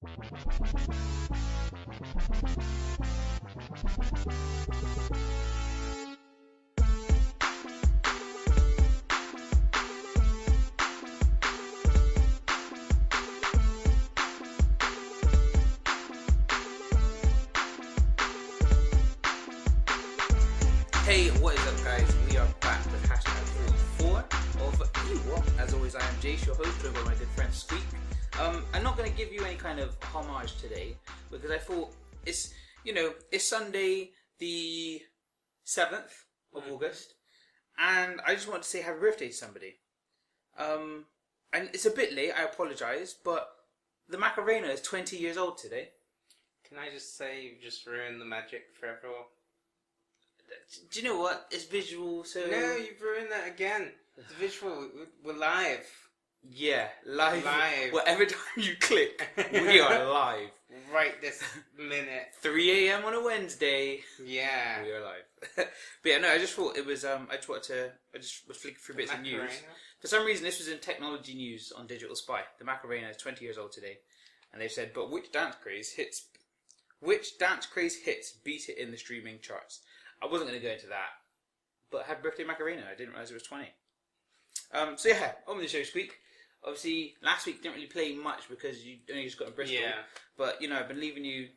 Hey, what is up guys? We are back with hashtag 44 of ÜWatt. As always, I am Jace, your host, joined by my good friend Squeak. I'm not going to give you any kind of homage today because I thought it's Sunday the 7th of August, and I just wanted to say happy birthday to somebody. And it's a bit late, I apologise, but the Macarena is 20 years old today. Can I just say you've just ruined the magic for everyone? Do you know what? It's visual, so... No, you've ruined that again. It's visual. We're live. Yeah, live. Live. Well, every time you click, we are live. Right this minute. 3 a.m. on a Wednesday. Yeah. We are live. But yeah, no, I just thought it was, I just was flicking through bits of news. For some reason, this was in technology news on Digital Spy. The Macarena is 20 years old today. And they've said, but which dance craze hits beat it in the streaming charts? I wasn't going to go into that, but happy birthday Macarena. I didn't realise it was 20. So yeah, on the show Squeak. Obviously, last week didn't really play much because you only just got in Bristol. Yeah. But, I've been leaving you,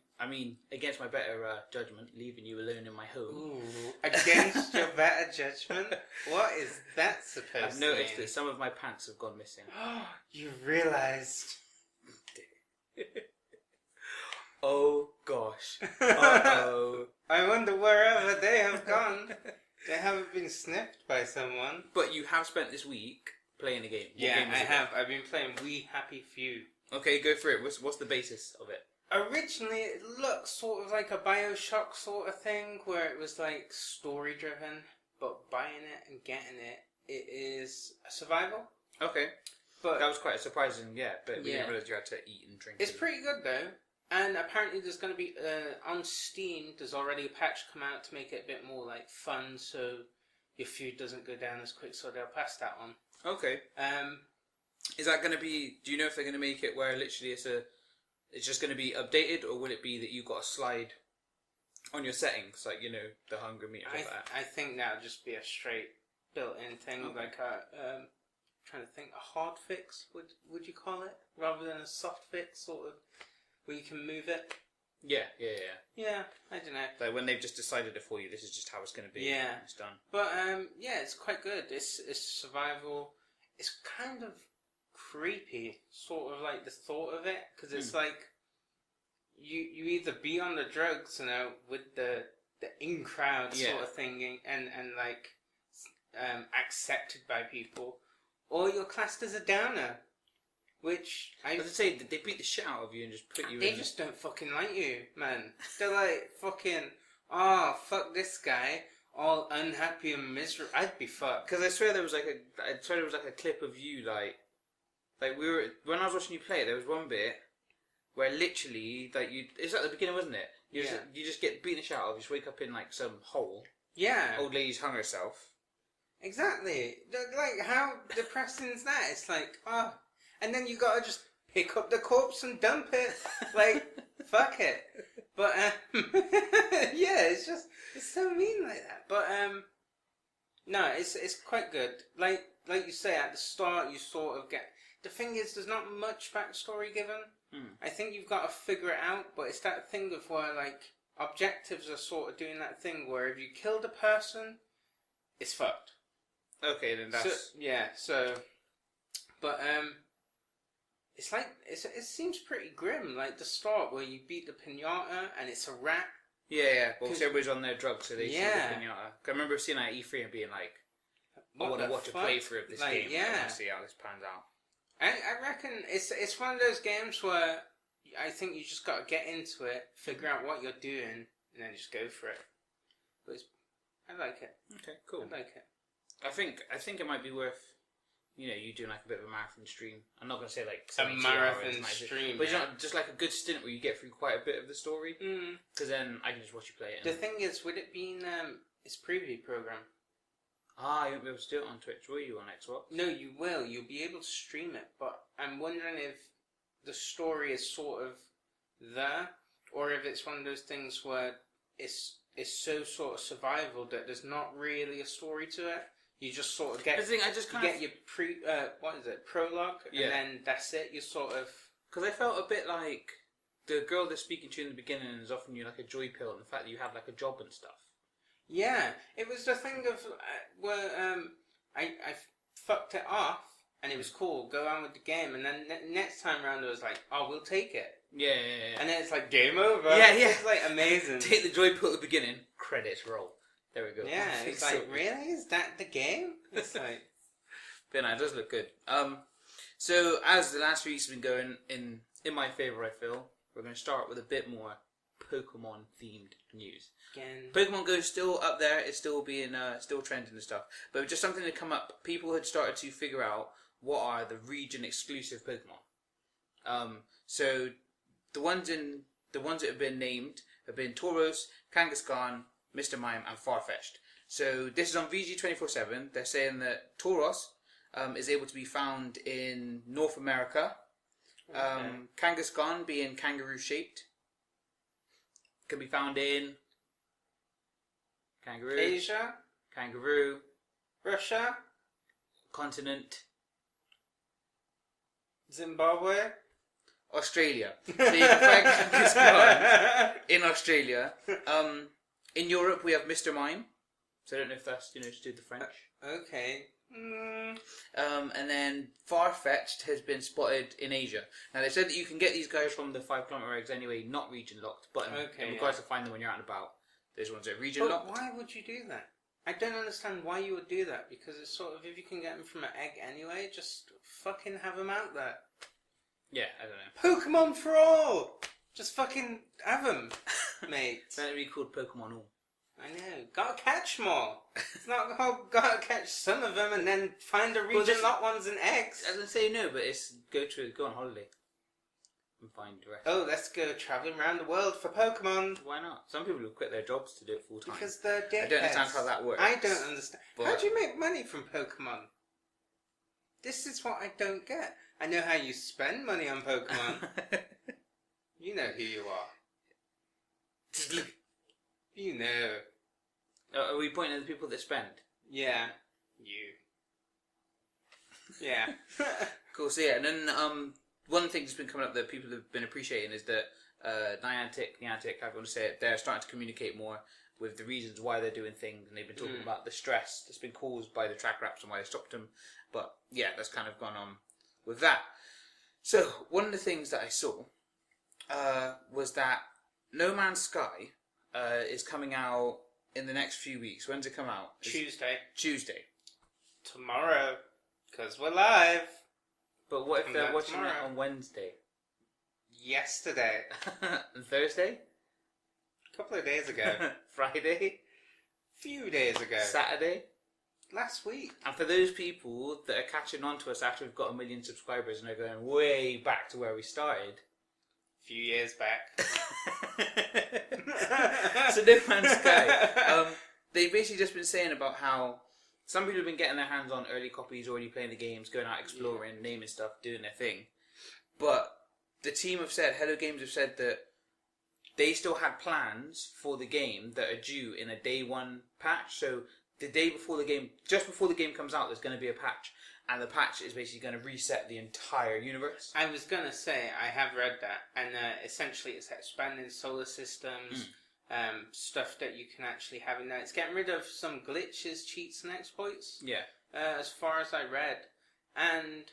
against my better judgment, leaving you alone in my home. Ooh, against your better judgment? What is that supposed to mean? I've noticed that some of my pants have gone missing. You realised. Oh gosh. Uh-oh. I wonder wherever they have gone. They haven't been snipped by someone. But you have spent this week playing a game. Yeah, I have. I've been playing We Happy Few. Okay, go for it. What's the basis of it? Originally, it looked sort of like a Bioshock sort of thing, where it was like story driven, but buying it and getting it, it is a survival. Okay. But that was quite surprising, yeah, but we didn't realise you had to eat and drink. It's pretty good though. And apparently there's going to be, on Steam, there's already a patch come out to make it a bit more like fun, so your food doesn't go down as quick, so they'll pass that on. Okay. Is that going to be, do you know if they're going to make it where literally it's just going to be updated, or will it be that you've got a slide on your settings, like, the hunger meter and all that? I think that'll just be a straight built-in thing, okay. Like a, trying to think, a hard fix, would you call it? Rather than a soft fix, sort of. Where you can move it. Yeah. Yeah, I don't know. Like when they've just decided it for you, this is just how it's going to be. Yeah. It's done. But, yeah, it's quite good. It's survival. It's kind of creepy, sort of like the thought of it. Because it's like, you either be on the drugs, with the in-crowd sort of thing, and like, accepted by people, or you're classed as a downer. Which I was say, they beat the shit out of you and just put you in. They just don't fucking like you, man. They're like fucking, fuck this guy, all unhappy and miserable. I'd be fucked. Because I swear there was like a clip of you like when I was watching you play, there was one bit where literally it's at the beginning, wasn't it? You just get beaten the shit out of. You just wake up in like some hole. Yeah. Old lady's hung herself. Exactly. Like how depressing is that? It's like and then you gotta just pick up the corpse and dump it. Like, fuck it. But, yeah, it's so mean like that. But, no, it's quite good. Like you say, at the start, you sort of get... The thing is, there's not much backstory given. I think you've got to figure it out, but it's that thing of where, like, objectives are sort of doing that thing where if you killed a person, it's fucked. Okay, then that's... But, it's like, it seems pretty grim, like the start where you beat the pinata and it's a rat. Yeah. Well, everybody's on their drugs, so they see the pinata. I remember seeing that at E3 and being like, I want to watch a playthrough of this game. I want to see how this pans out. I reckon it's one of those games where I think you just got to get into it, figure out what you're doing, and then just go for it. But I like it. Okay, cool. I like it. I think it might be worth... you doing like a bit of a marathon stream. I'm not going to say like a marathon stream, but just like a good stint where you get through quite a bit of the story. Because then I can just watch you play it. The thing is, with it being its preview program. You won't be able to do it on Twitch, will you, on Xbox? No, you will. You'll be able to stream it, but I'm wondering if the story is sort of there, or if it's one of those things where it's so sort of survival that there's not really a story to it. You just sort of get get your prologue, Yeah. and then that's it. You sort of Because I felt a bit like the girl that's speaking to you in the beginning is offering you like a joy pill, and the fact that you have like a job and stuff. yeah. It was the thing of where I fucked it off, and it was cool. Go on with the game, and then next time round it was like, oh, we'll take it. Yeah. And then it's like game over. Yeah. It's like amazing. Take the joy pill at the beginning. Credits roll. There we go. Yeah, it's like, really? Is that the game? It's like... But no, it does look good. So, as the last few weeks have been going, in my favour, I feel, we're going to start with a bit more Pokemon-themed news. Again. Pokemon Go is still up there. It's still being, still trending and stuff. But just something to come up. People had started to figure out what are the region-exclusive Pokemon. So, the ones that have been named have been Tauros, Kangaskhan, Mr. Mime and Farfetch'd. So this is on VG247. They're saying that Tauros is able to be found in North America. Kangaskhan, being kangaroo shaped, can be found in kangaroo, Asia, kangaroo, Russia, continent, Zimbabwe, Australia. So you can find Kangaskhan in Australia. In Europe, we have Mr. Mime. So I don't know if that's, to do the French. Okay. And then Farfetch'd has been spotted in Asia. Now, they said that you can get these guys from the 5 kilometre eggs anyway, not region locked. But in regards to find them when you're out and about, those ones are region locked. Why would you do that? I don't understand why you would do that. Because it's sort of, if you can get them from an egg anyway, just fucking have them out there. Yeah, I don't know. Pokemon for all! Just fucking have them, mate. That would be called Pokemon All. I know. Gotta catch more. It's not gotta catch some of them and then find the region locked ones and eggs. I didn't say no, but it's go on holiday and find the rest. Oh, let's go travelling around the world for Pokemon. Why not? Some people will quit their jobs to do it full time. Because they're dickheads. I don't understand how that works. I don't understand. But how do you make money from Pokemon? This is what I don't get. I know how you spend money on Pokemon. You know who you are. Just look. You know. Are we pointing at the people that spend? Yeah. You. Yeah. Cool. So yeah, and then one thing that's been coming up that people have been appreciating is that Niantic, I want to say it, they're starting to communicate more with the reasons why they're doing things, and they've been talking about the stress that's been caused by the track wraps and why they stopped them. But yeah, that's kind of gone on with that. So one of the things that I saw was that No Man's Sky is coming out in the next few weeks. When's it come out? Tuesday. Tomorrow. Because we're live. But what if they're watching it on Wednesday? Yesterday. And Thursday? A couple of days ago. Friday? Few days ago. Saturday? Last week. And for those people that are catching on to us after we've got 1 million subscribers and are going way back to where we started. A few years back. So No Man's Sky. They've basically just been saying about how some people have been getting their hands on early copies, already playing the games, going out exploring, naming stuff, doing their thing. But the team have said, Hello Games have said that they still had plans for the game that are due in a day one patch. So the day before the game, just before the game comes out, there's going to be a patch. And the patch is basically going to reset the entire universe. I was going to say, I have read that. And essentially it's expanding solar systems, stuff that you can actually have in there. It's getting rid of some glitches, cheats and exploits. Yeah. As far as I read. And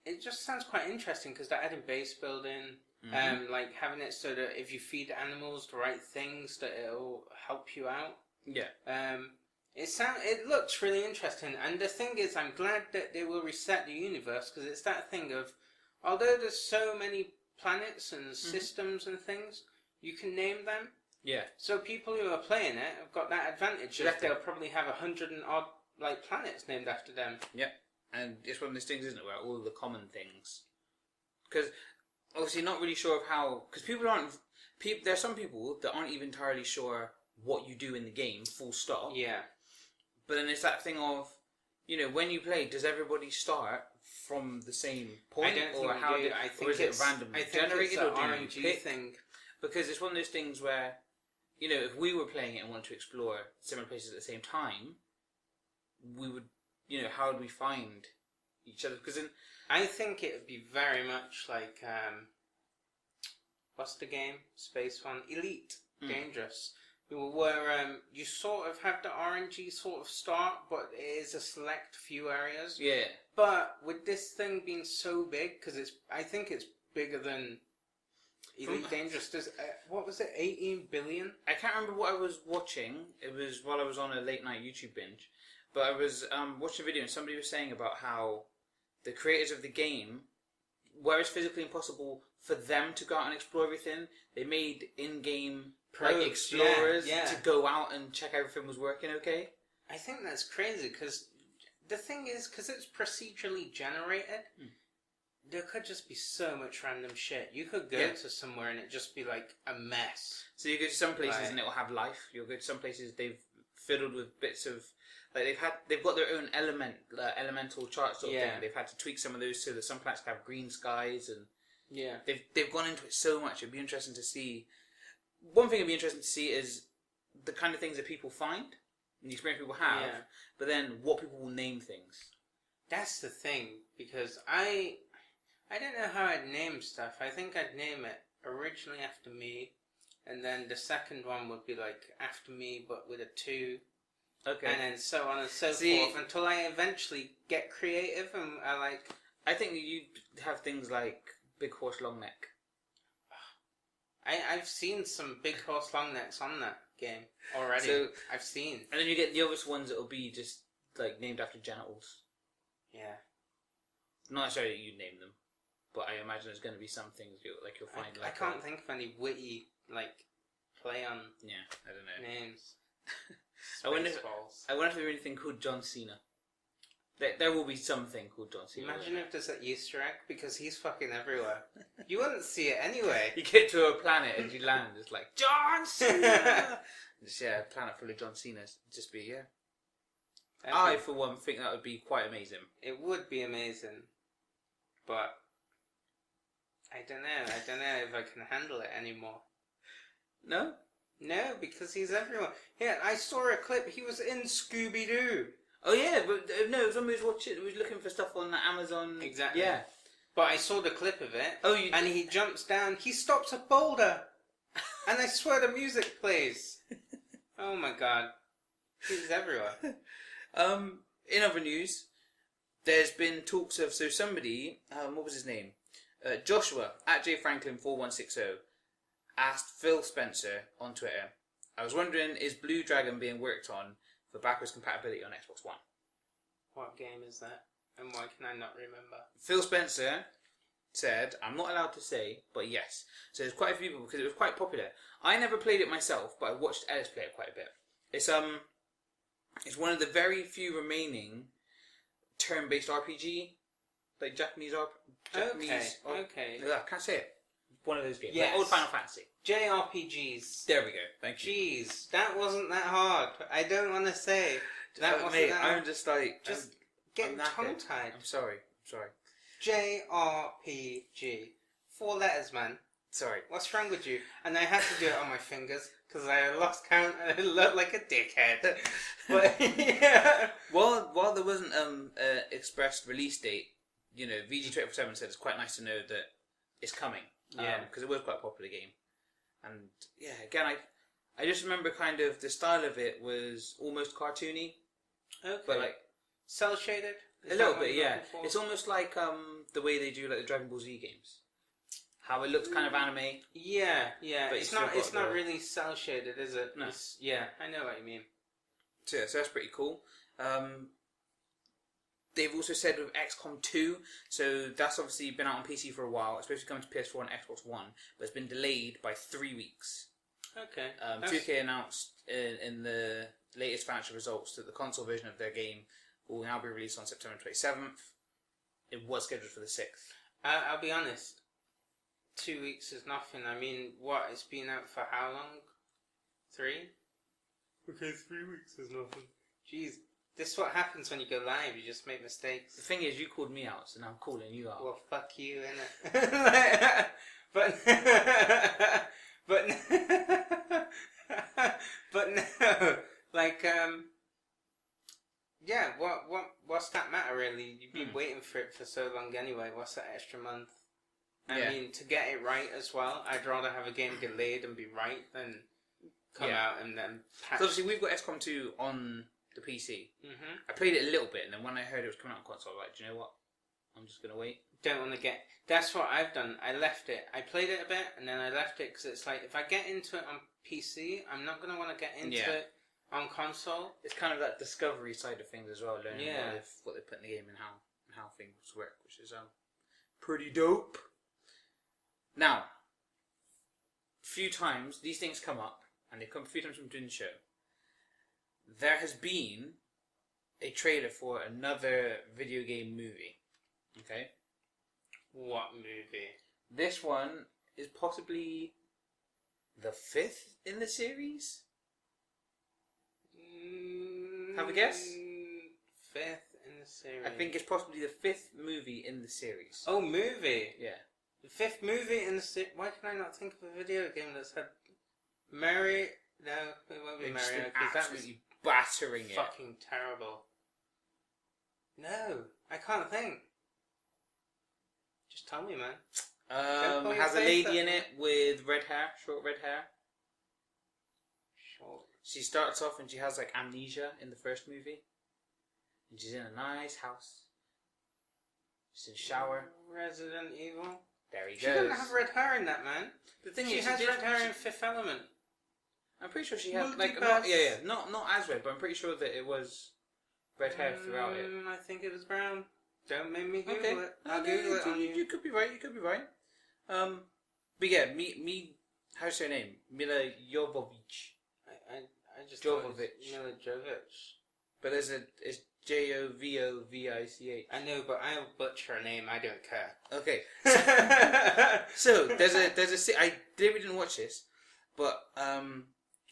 it just sounds quite interesting because they're adding base building. Like having it so that if you feed animals the right things, that it'll help you out. Yeah. It looks really interesting, and the thing is, I'm glad that they will reset the universe because it's that thing of, although there's so many planets and systems and things, you can name them. Yeah. So people who are playing it have got that advantage. They'll probably have 100 and odd planets named after them. Yeah. And it's one of those things, isn't it, where all the common things, because obviously not really sure of how, because there are some people that aren't even entirely sure what you do in the game, full stop. Yeah. But then it's that thing of, when you play, does everybody start from the same point, I don't or think how you do. I think or is it's it randomly I think generated, it's or an do you RNG pick? thing. Because it's one of those things where, you know, if we were playing it and wanted to explore similar places at the same time, we would, you know, how would we find each other? Because I think it would be very much like what's the game? Space one, Elite Dangerous. Where you sort of have the RNG sort of start, but it is a select few areas. yeah. But with this thing being so big, because I think it's bigger than Elite Dangerous. Does what was it? 18 billion? I can't remember what I was watching. It was while I was on a late night YouTube binge, but I was watching a video and somebody was saying about how the creators of the game, where it's physically impossible for them to go out and explore everything, they made in-game like explorers to go out and check everything was working okay. I think that's crazy because the thing is, because it's procedurally generated, there could just be so much random shit. You could go to somewhere and it just be like a mess. So you go to some places and it will have life. You'll go to some places they've fiddled with bits of like they've got their own elemental chart sort of thing. They've had to tweak some of those so that some planets have green skies and they've gone into it so much. It'd be interesting to see. One thing it'd be interesting to see is the kind of things that people find and the experience people have, but then what people will name things. That's the thing, because I don't know how I'd name stuff. I think I'd name it originally after me, and then the second one would be like after me but with a 2. Okay. And then so on and so forth until I eventually get creative and I think you'd have things like Big Horse Long Neck. I've seen some Big Horse Long Necks on that game already. So, I've seen. And then you get the obvious ones that will be just like named after genitals. Yeah. Not necessarily that you'd name them, but I imagine there's going to be some things you'll find. I can't think of any witty play on. Yeah, I don't know names. I wonder if there's anything called John Cena. There will be something called John Cena. Imagine if there's an Easter egg, because he's fucking everywhere. You wouldn't see it anyway. You get to a planet and you land, it's like, John Cena! Just, a planet full of John Cenas. Just be, I, for one, think that would be quite amazing. It would be amazing. But I don't know if I can handle it anymore. No? No, because he's everywhere. Yeah, I saw a clip, he was in Scooby-Doo. Oh yeah, but no, somebody was watching. Was looking for stuff on Amazon. Exactly. Yeah, but I saw the clip of it. Oh, and he jumps down. He stops a boulder, and I swear the music plays. Oh my god, he's everywhere. In other news, there's been talks of somebody. What was his name? Joshua at JFranklin4160 asked Phil Spencer on Twitter. I was wondering, is Blue Dragon being worked on for backwards compatibility on Xbox One? What game is that? And why can I not remember? Phil Spencer said, I'm not allowed to say, but yes. So there's quite a few people, because it was quite popular. I never played it myself, but I watched Ellis play it quite a bit. It's one of the very few remaining turn-based RPG, like Japanese RPG. Okay. I can't say it. One of those games. Yes. Like old Final Fantasy. JRPGs. There we go. Thank you. Jeez, that wasn't that hard. I don't want to say that wasn't mate, that hard. I'm just like... Just getting tongue-tied. I'm sorry. JRPG. 4 letters, man. Sorry. What's wrong with you? And I had to do it on my fingers because I lost count and I looked like a dickhead. But yeah. While there wasn't expressed release date, you know, VG247 said it's quite nice to know that it's coming. Yeah. Because it was quite a popular game. And yeah, again, I just remember kind of the style of it was almost cartoony. Okay. But like cell shaded. A little bit, yeah. It's almost like the way they do like the Dragon Ball Z games. How it looks kind of anime. Yeah. But It's not really cell shaded, is it? No. Yeah, I know what you mean. So yeah, so that's pretty cool. They've also said with XCOM 2, so that's obviously been out on PC for a while. It's supposed to come to PS4 and Xbox One, but it's been delayed by 3 weeks. Okay. 2K announced in the latest financial results that the console version of their game will now be released on September 27th. It was scheduled for the 6th. I'll be honest. 2 weeks is nothing. I mean, what? It's been out for how long? 3? Okay, 3 weeks is nothing. Jeez. This is what happens when you go live. You just make mistakes. The thing is, you called me out, so now I'm calling you out. Well, fuck you, innit? but but no, like yeah. What's that matter really? You've been waiting for it for so long anyway. What's that extra month? I mean, to get it right as well. I'd rather have a game delayed and be right than come out and then patch. So obviously, we've got XCOM 2 on the PC. I played it a little bit, and then when I heard it was coming out on console, I was like, do you know what? I'm just gonna wait. Don't want to get. That's what I've done. I left it. I played it a bit, and then I left it because it's like if I get into it on PC, I'm not gonna want to get into it on console. It's kind of that discovery side of things as well, learning what they put in the game and how things work, which is pretty dope. Now, few times these things come up, and they come a few times from doing the show. There has been a trailer for another video game movie. Okay? What movie? This one is possibly the 5th in the series? Have a guess? 5th in the series. I think it's possibly the 5th movie in the series. Oh, movie? Yeah. The 5th movie in the series? Why can I not think of a video game that's had Mary... No, it won't be Mario, because that was battering it. fucking terrible. No, I can't think. Just tell me, man. Has a lady in it with red hair, short red hair. Short. She starts off and she has like amnesia in the first movie. And she's in a nice house. She's in a shower. Resident Evil. There he goes. She doesn't have red hair in that, man. The thing she is, has red hair in Fifth Element. I'm pretty sure she had like not as red, but I'm pretty sure that it was red hair throughout it. I think it was brown. Don't make me Google it. I'll Google it on you. You could be right. You could be right. But yeah, me. How's her name? Mila Jovovich. I just Jovovich. Mila Jovovich. But it's Jovovich. I know, but I'll butcher her name. I don't care. Okay. So there's a. I didn't watch this, but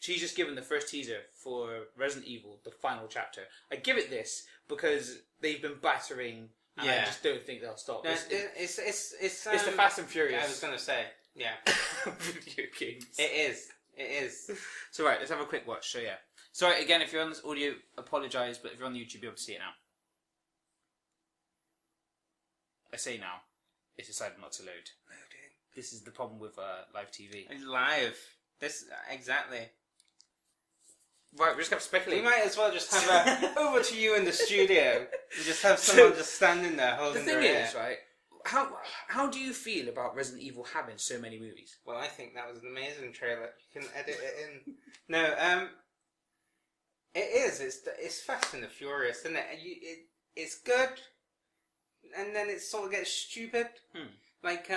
she's just given the first teaser for Resident Evil, the final chapter. I give it this because they've been battering, and I just don't think they'll stop. No, it's the Fast and Furious. I was going to say, yeah. Video games. It is. So right, let's have a quick watch. So yeah. Sorry, again, if you're on this audio, apologise, but if you're on the YouTube, you'll be able to see it now. I say now, it's decided not to load. Loading. This is the problem with live TV. It's live. Exactly. Right, we're just going to speculate. We might as well just have over to you in the studio. And just have someone just standing there holding the their thing ear. is, right, how do you feel about Resident Evil having so many movies? Well, I think that was an amazing trailer. You can edit it in. No, it is. It's Fast and the Furious, isn't it? It's good, and then it sort of gets stupid. Like,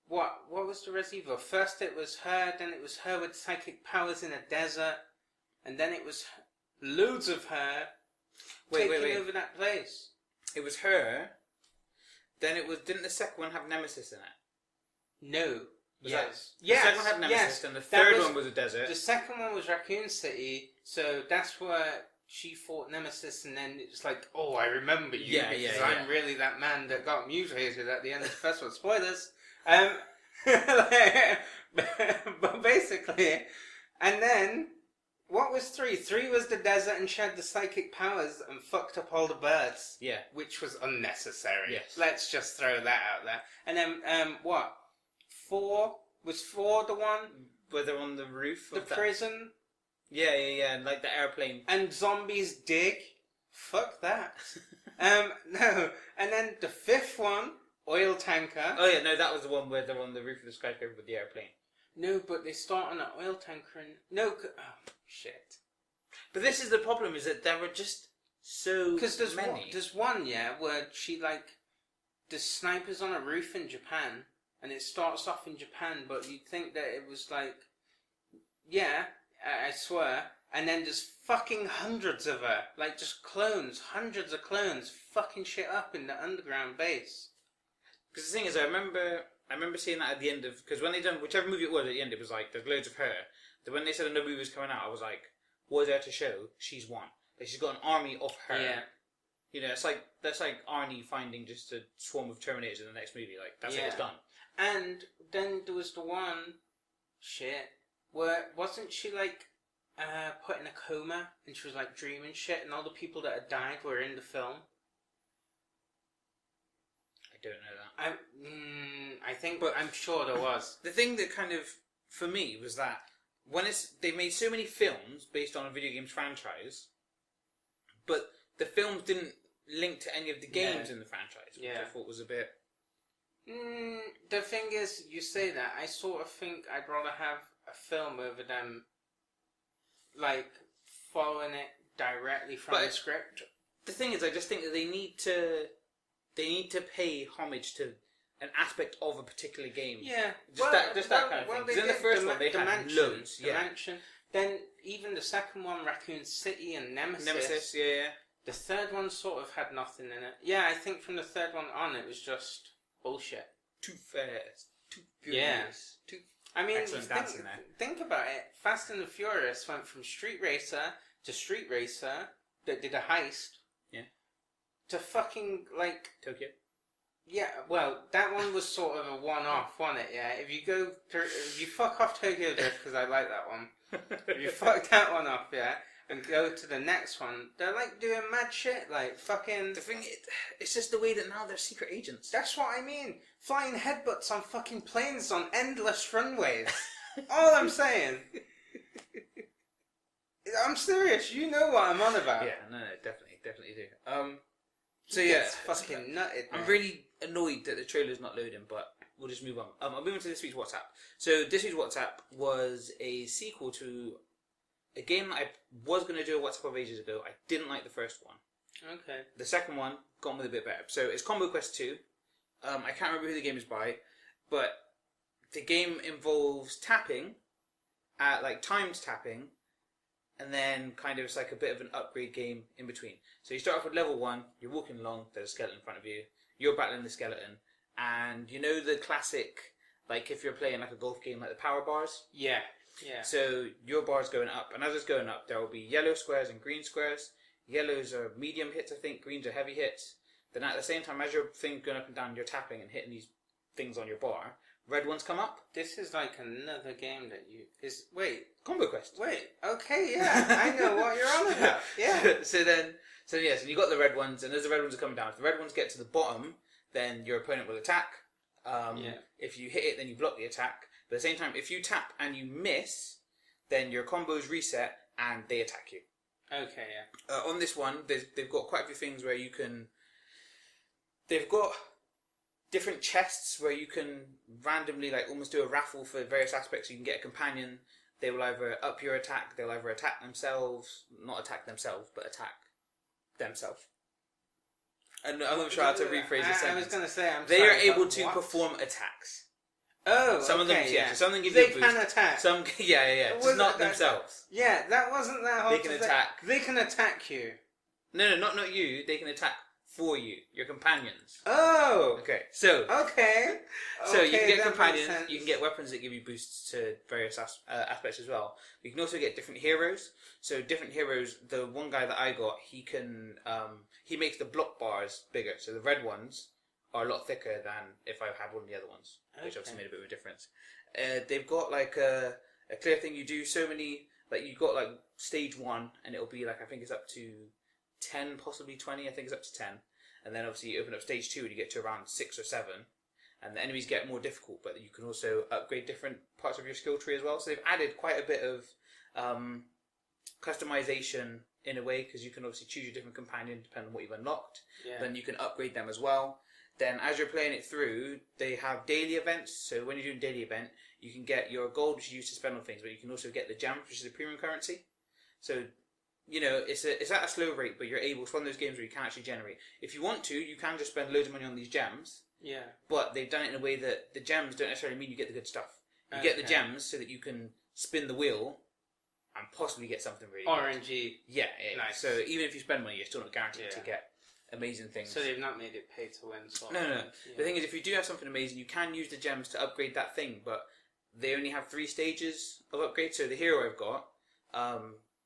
what was the Resi Evil? First it was her, then it was her with psychic powers in a desert, and then it was loads of her taking over that place. It was her. Then it was. Didn't the second one have Nemesis in it? No. Yes. The second one had Nemesis, and the third one was a desert. The second one was Raccoon City, so that's where she fought Nemesis, and then it's like, oh, I remember you, because I'm really that man that got mutated at the end of the first one. Spoilers. But basically, and then, what was 3? 3 was the desert, and she had the psychic powers and fucked up all the birds. Yeah. Which was unnecessary. Yes. Let's just throw that out there. And then, what? 4? Was 4 the one? Where they're on the roof of the prison? Yeah, like the airplane. And zombies dig? Fuck that. No. And then the 5th one, oil tanker. Oh yeah, no, that was the one where they're on the roof of the skyscraper with the airplane. No, but they start on an oil tanker and... No, oh, shit. But this is the problem, is that there were just so many. There's one, where she, like... There's snipers on a roof in Japan, and it starts off in Japan, but you'd think that it was like... Yeah, I swear. And then there's fucking hundreds of her. Like, just clones. Hundreds of clones fucking shit up in the underground base. Because the thing is, I remember seeing that at the end of... Because when they done... Whichever movie it was, at the end, it was like, there's loads of her. Then when they said another movie was coming out, I was like, what is there to show? She's one. Like she's got an army of her. Yeah. You know, that's like Arnie finding just a swarm of Terminators in the next movie. Like that's it, it's done. And then there was the one shit where wasn't she like put in a coma and she was like dreaming shit, and all the people that had died were in the film. I don't know that. I think, but I'm sure there was. The thing that kind of for me was that they made so many films based on a video games franchise, but the films didn't link to any of the games in the franchise, which I thought was a bit. The thing is, you say that, I sort of think I'd rather have a film over them, like, following it directly from the script. The thing is, I just think that they need to pay homage to an aspect of a particular game. Yeah. Just that kind of thing. Because in the first one, they had loads. Dimension. Then, even the second one, Raccoon City and Nemesis. Nemesis, yeah. The third one sort of had nothing in it. Yeah, I think from the third one on, it was just bullshit. Too fast. Too furious. Yeah. I mean, dancing there. Think about it. Fast and the Furious went from Street Racer to Street Racer that did a heist. Yeah. To fucking, like... Tokyo. Yeah, well, that one was sort of a one-off, wasn't it? Yeah, if you fuck off Tokyo Drift, because I like that one. If you fuck that one off, yeah, and go to the next one, they're like doing mad shit, like fucking... The thing, it's just the way that now they're secret agents. That's what I mean. Flying headbutts on fucking planes on endless runways. All I'm saying. I'm serious, you know what I'm on about. Yeah, no, definitely do. So yeah, it's fucking nutted. I'm really annoyed that the trailer's not loading, but we'll just move on. I'll move on to this week's WhatsApp. So this week's WhatsApp was a sequel to a game that I was going to do a WhatsApp of ages ago. I didn't like the first one. Okay. The second one got on with a bit better. So it's Combo Quest 2. I can't remember who the game is by, but the game involves tapping, like timed tapping, and then kind of it's like a bit of an upgrade game in between. So you start off with level 1, you're walking along, there's a skeleton in front of you, you're battling the skeleton, and you know the classic, like if you're playing like a golf game, like the power bars? Yeah. So your bar's going up, and as it's going up, there will be yellow squares and green squares. Yellows are medium hits, I think, greens are heavy hits. Then at the same time, as your thing's going up and down, you're tapping and hitting these things on your bar. Red ones come up. This is like another game that you... Wait. Combo Quest. Wait. Okay, yeah. I know what you're on about. Yeah. So you got the red ones, and as the red ones are coming down, if the red ones get to the bottom, then your opponent will attack. If you hit it, then you block the attack. But at the same time, if you tap and you miss, then your combos reset and they attack you. Okay, yeah. On this one, they've got quite a few things where you can... They've got different chests where you can randomly, like, almost do a raffle for various aspects. You can get a companion. They will either up your attack, they'll either attack themselves, not attack themselves, but attack themselves. And I'm not sure how to rephrase the sentence. I was going to say, they are able to perform attacks. Oh, some of them, yeah. So some of them give you a boost. They can attack. Some, yeah. Just not themselves. Yeah, that wasn't that whole... They can attack. They can attack you. No, not you. They can attack for you, your companions. Oh. Okay, so. Okay. So you can get companions. You can get weapons that give you boosts to various aspects as well. You can also get different heroes. So different heroes. The one guy that I got, he can. He makes the block bars bigger. So the red ones are a lot thicker than if I had one of the other ones, which obviously made a bit of a difference. They've got like a clear thing. You do so many, like you've got like stage 1, and it'll be like I think it's up to 10, possibly 20. I think it's up to 10, and then obviously you open up stage 2 and you get to around 6 or 7, and the enemies get more difficult. But you can also upgrade different parts of your skill tree as well. So they've added quite a bit of customization in a way, because you can obviously choose your different companion depending on what you've unlocked. Yeah. Then you can upgrade them as well. Then as you're playing it through, they have daily events. So when you're doing a daily event, you can get your gold, which you use to spend on things, but you can also get the gems, which is a premium currency. So, you know, it's at a slow rate, but you're able, it's one of those games where you can actually generate. If you want to, you can just spend loads of money on these gems. Yeah. But they've done it in a way that the gems don't necessarily mean you get the good stuff. You get the gems so that you can spin the wheel and possibly get something really RNG. Good. Yeah. Nice. So even if you spend money, you're still not guaranteed to get amazing things. So they've not made it pay to win. No. Yeah. The thing is, if you do have something amazing, you can use the gems to upgrade that thing, but they only have 3 stages of upgrade. So the hero I've got,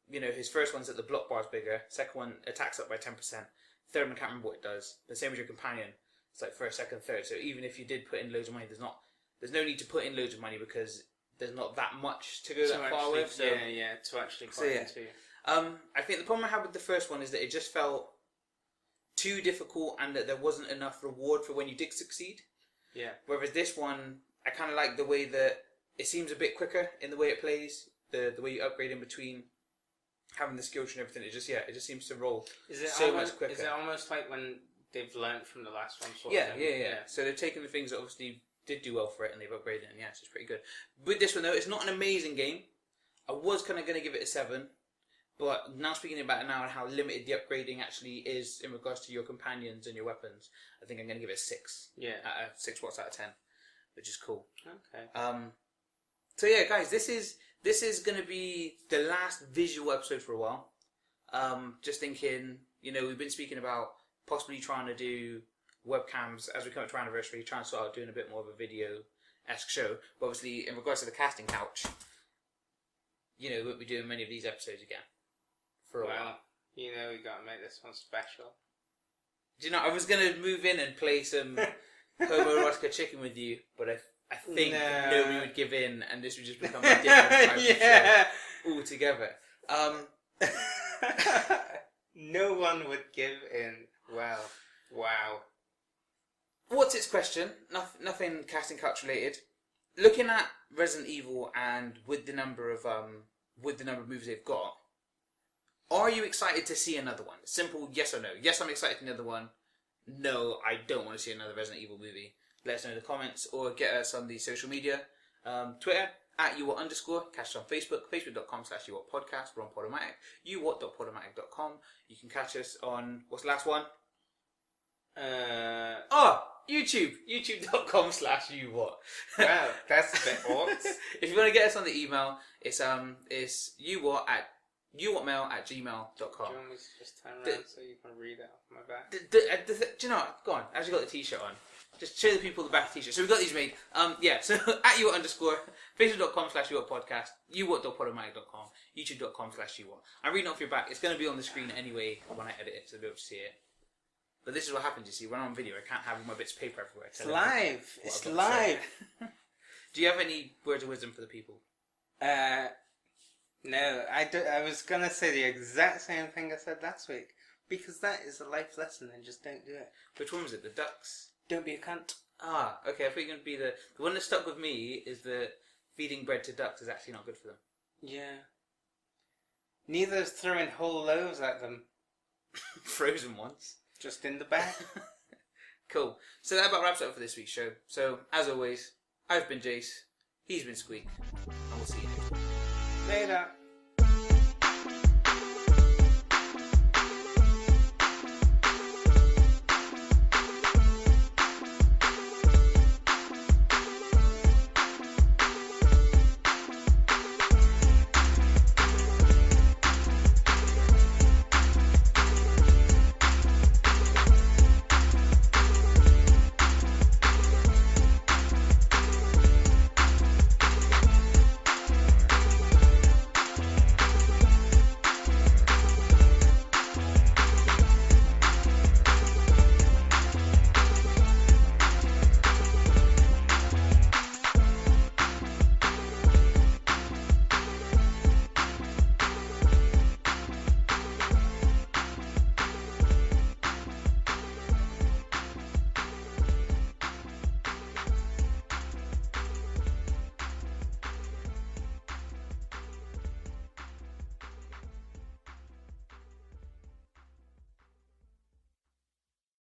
you know, his first one's that the block bar is bigger. Second one attacks up by 10%. Third one, I can't remember what it does. The same as your companion. It's like first, second, third. So even if you did put in loads of money, there's no need to put in loads of money because there's not that much to go that far with. So, to actually quite into. I think the problem I had with the first one is that it just felt too difficult and that there wasn't enough reward for when you did succeed. Yeah. Whereas this one, I kind of like the way that it seems a bit quicker in the way it plays, the way you upgrade in between having the skill tree and everything. It just seems to roll much quicker. Is it almost like when they've learned from the last one? Yeah. So they've taken the things that obviously did do well for it and they've upgraded it, and yes, it's pretty good. With this one though, it's not an amazing game. I was kind of going to give it a 7, but now speaking about it now and how limited the upgrading actually is in regards to your companions and your weapons, I think I'm going to give it a 6. Yeah. 6 watts out of 10, which is cool. Okay. So yeah, guys, this is going to be the last visual episode for a while. Just thinking, you know, we've been speaking about possibly trying to do webcams as we come up to our anniversary, trying to start doing a bit more of a video-esque show. But obviously, in regards to the casting couch, you know, we won't be doing many of these episodes again for a while. You know, we got to make this one special. Do you know, I was going to move in and play some homoerotica chicken with you, but I think nobody would give in, and this would just become a different type of show altogether. No one would give in. Wow. What's its question? Nothing casting couch related. Looking at Resident Evil and with the number of movies they've got, are you excited to see another one? Simple yes or no. Yes, I'm excited for another one. No, I don't want to see another Resident Evil movie. Let us know in the comments or get us on the social media. Twitter, @uwatt_. Catch us on Facebook, facebook.com/uwattpodcast. We're on Podomatic, uwatt.podomatic.com. You can catch us on, what's the last one? YouTube, youtube.com/uwatt. Wow, that's a bit odd. If you want to get us on the email, it's uwatt@gmail.com. Do you want me to just turn around so you can read it off my back? Do you know what? Go on, as you got the t-shirt on, just show the people the back of the t-shirt. So we've got these made. So @uwatt_, facebook.com/uwattpodcast, uwatt.podomatic.com, youtube.com/uwatt. I'm reading off your back. It's going to be on the screen anyway when I edit it, so you'll be able to see it. But this is what happens, you see. When I'm on video, I can't have all my bits of paper everywhere. It's live. It's live. Do you have any words of wisdom for the people? No, I was going to say the exact same thing I said last week. Because that is a life lesson and just don't do it. Which one was it? The ducks? Don't be a cunt. Ah, okay. I thought you were going to be the one that stuck with me is that feeding bread to ducks is actually not good for them. Yeah. Neither is throwing whole loaves at them. Frozen ones. Just in the bag. Cool. So that about wraps up for this week's show. So, as always, I've been Jace, he's been Squeak, and we'll see you next week. Later.